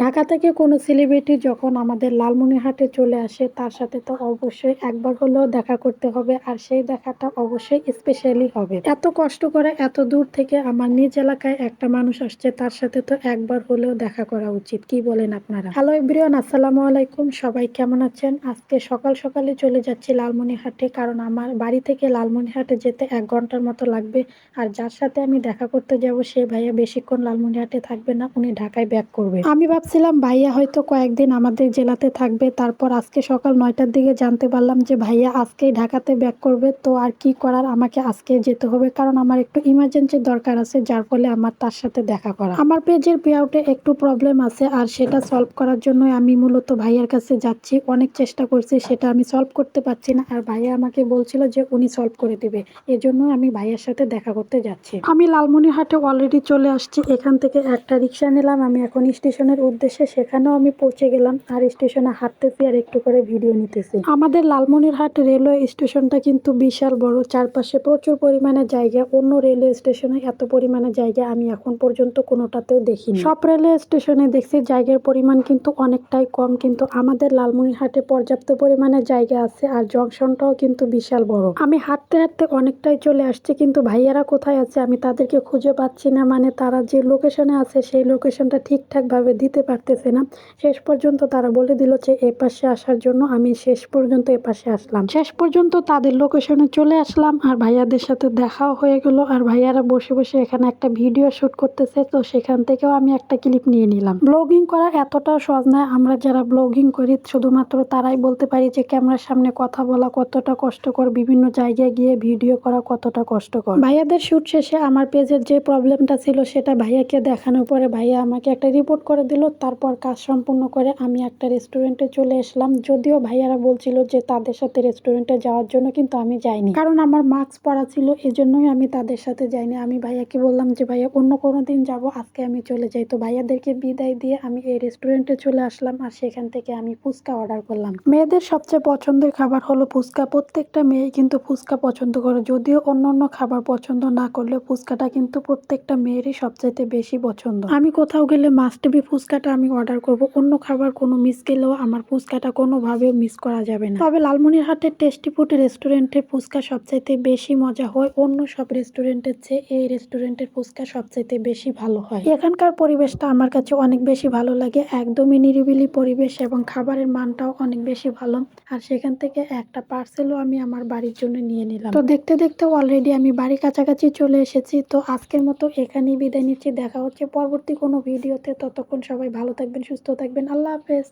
ঢাকা থেকে কোনো সেলিব্রিটি যখন আমাদের লালমনিরহাটে চলে আসে তার সাথে তো অবশ্যই একবার হলেও দেখা করতে হবে, আর সেই দেখাটা অবশ্যই স্পেশালি হবে। এত কষ্ট করে এত দূর থেকে আমার নিজ এলাকায় একটা মানুষ আসছে, তার সাথে তো একবার হলেও দেখা করা উচিত। কি বলেন আপনারা? হ্যালো এভরিওয়ান, আসসালামু আলাইকুম। সবাই কেমন আছেন? আজকে সকাল সকালে চলে যাচ্ছি লালমনিরহাটে, কারণ আমার বাড়ি থেকে লালমনিরহাটে যেতে 1 ঘন্টার মতো লাগবে। আর যার সাথে আমি দেখা করতে যাব সে ভাইয়া বেশিক্ষণ লালমনিরহাটে থাকবে না, উনি ঢাকায় ব্যাক করবে। আমি ভাবছিলাম ভাইয়া হয়তো কয়েকদিন আমাদের জেলাতে থাকবে, তারপর আজকে সকাল 9টার দিকে জানতে পারলাম যে ভাইয়া আজকেই ঢাকাতে ব্যাক করবে। তো আর কি করার, আমাকে আজকে যেতে হবে, কারণ আমার একটু ইমার্জেন্সি দরকার আছে, যার ফলে আমার তার সাথে দেখা করা। আমার পেজের পেআউটে একটু প্রবলেম আছে, আর সেটা সলভ করার জন্য আমি মূলত ভাইয়ার কাছে যাচ্ছি। অনেক চেষ্টা করছি, সেটা আমি সলভ করতে পারছি না, আর ভাইয়া আমাকে বলছিল যে উনি সলভ করে দিবে। এজন্য আমি ভাইয়ার সাথে দেখা করতে যাচ্ছি। আমি লালমনিরহাটে অলরেডি চলে আসছি। এখান থেকে একটা রিক্সা নিলাম, আমি এখন স্টেশনের উদ্দেশ্যে। সেখানেও আমি পৌঁছে গেলাম, আর স্টেশনে হাঁটতেছি আর একটু করে ভিডিও নিতেছি। আমাদের লালমনিরহাট রেলওয়ে স্টেশনটা কিন্তু বিশাল বড়, চারপাশে প্রচুর পরিমাণে জায়গা। অন্য রেলওয়ে স্টেশনে এত পরিমাণে জায়গা আমি এখন পর্যন্ত কোনোটাতেও দেখিনি। সব রেলওয়ে স্টেশনে দেখছি জায়গার পরিমাণ কিন্তু অনেকটাই কম, কিন্তু আমাদের লালমনিরহাটে পর্যাপ্ত পরিমাণে জায়গা আছে, আর জংশনটাও কিন্তু বিশাল বড়। আমি হাঁটতে হাঁটতে অনেকটাই চলে আসছি, কিন্তু ভাইয়ারা কোথায় আছে আমি তাদেরকে খুঁজে পাচ্ছি না। মানে তারা যে লোকেশনে আছে সেই লোকেশনটা ঠিকঠাক ভাবে দিতে পারতেছে না। শেষ পর্যন্ত তারা বলে দিল যে এ পাশে আসার জন্য। আমি শেষ পর্যন্ত এ পাশে আসলাম, শেষ পর্যন্ত তাদের লোকেশনে চলে আসলাম, আর ভাইয়াদের সাথে দেখাও হয়ে গেল। আর ভাইয়ারা বসে বসে এখানে একটা ভিডিও শুট করতেছে, তো সেখান থেকেও আমি একটা ক্লিপ নিয়ে নিলাম। ব্লগিং করা এতটাও সহজ নয়। আমরা যারা ব্লগিং করি শুধুমাত্র তারাই বলতে পারি যে ক্যামেরার সামনে কথা বলা কতটা কষ্টকর, বিভিন্ন জায়গায় গিয়ে ভিডিও করা কতটা কষ্টকর। ভাইয়াদের শুট শেষে আমার পেজের যে প্রবলেমটা ছিল সেটা ভাইয়াকে দেখানোর পরে ভাইয়া আমাকে একটা রিপোর্ট করে দিল। তারপর কাজ সম্পূর্ণ করে আমি একটা রেস্টুরেন্টে চলে আসলাম। যদিও ভাইয়ারা বলছিল যে তাদের সাথে রেস্টুরেন্টে যাওয়ার জন্য, কিন্তু আমি যাইনি, কারণ আমার মাস্ক পরা ছিল, এজন্যই আমি তাদের সাথে যাইনি। আমি ভাইয়াকে বললাম যে ভাইয়া অন্য কোনো দিন যাবো, আজকে আমি চলে যাই। তো ভাইয়াদেরকে বিদায় দিয়ে আমি এই রেস্টুরেন্টে চলে আসলাম, আর সেখান থেকে আমি ফুচকা অর্ডার করলাম। মেয়েদের সবচেয়ে পছন্দের খাবার হলো ফুচকা। প্রত্যেকটা মেয়ে কিন্তু ফুচকা পছন্দ করে, যদিও অন্য অন্য খাবার পছন্দ না করলেও ফুচকাটা কিন্তু প্রত্যেকটা মেয়েরই সবচাইতে বেশি পছন্দ। আমি কোথাও গেলে মাস্ট বি ফুচকাটা আমি অর্ডার করব। অন্য খাবার কোনো মিস গেলেও আমার ফুচকাটা কোনোভাবেও মিস করা যাবে না। তবে লালমনিরহাটের টেস্টি ফুড রেস্টুরেন্টের ফুচকা সবচাইতে বেশি মজা হয়। অন্য সব রেস্টুরেন্টের চেয়ে এই রেস্টুরেন্টের ফুচকা সবচাইতে বেশি ভালো হয়। এখানকার পরিবেশটা আমার কাছে অনেক বেশি ভালো লাগে, একদমই নিরিবিলি পরিবেশ, এবং খাবারের মানটাও অনেক বেশি ভালো। আর সেখান থেকে একটা পার্সেলও আমি আমার বাড়ির জন্য নিয়ে নিলাম। তো দেখতে দেখতে অলরেডি আমি বাড়ির কাছাকাছি চলে এসেছি। তো আজকের মতো এখানেই বিদায় নিচ্ছি। দেখা হচ্ছে পরবর্তী কোনো ভিডিওতে। ততক্ষণ সবাই ভালো থাকবেন, সুস্থ থাকবেন। আল্লাহ হাফেজ।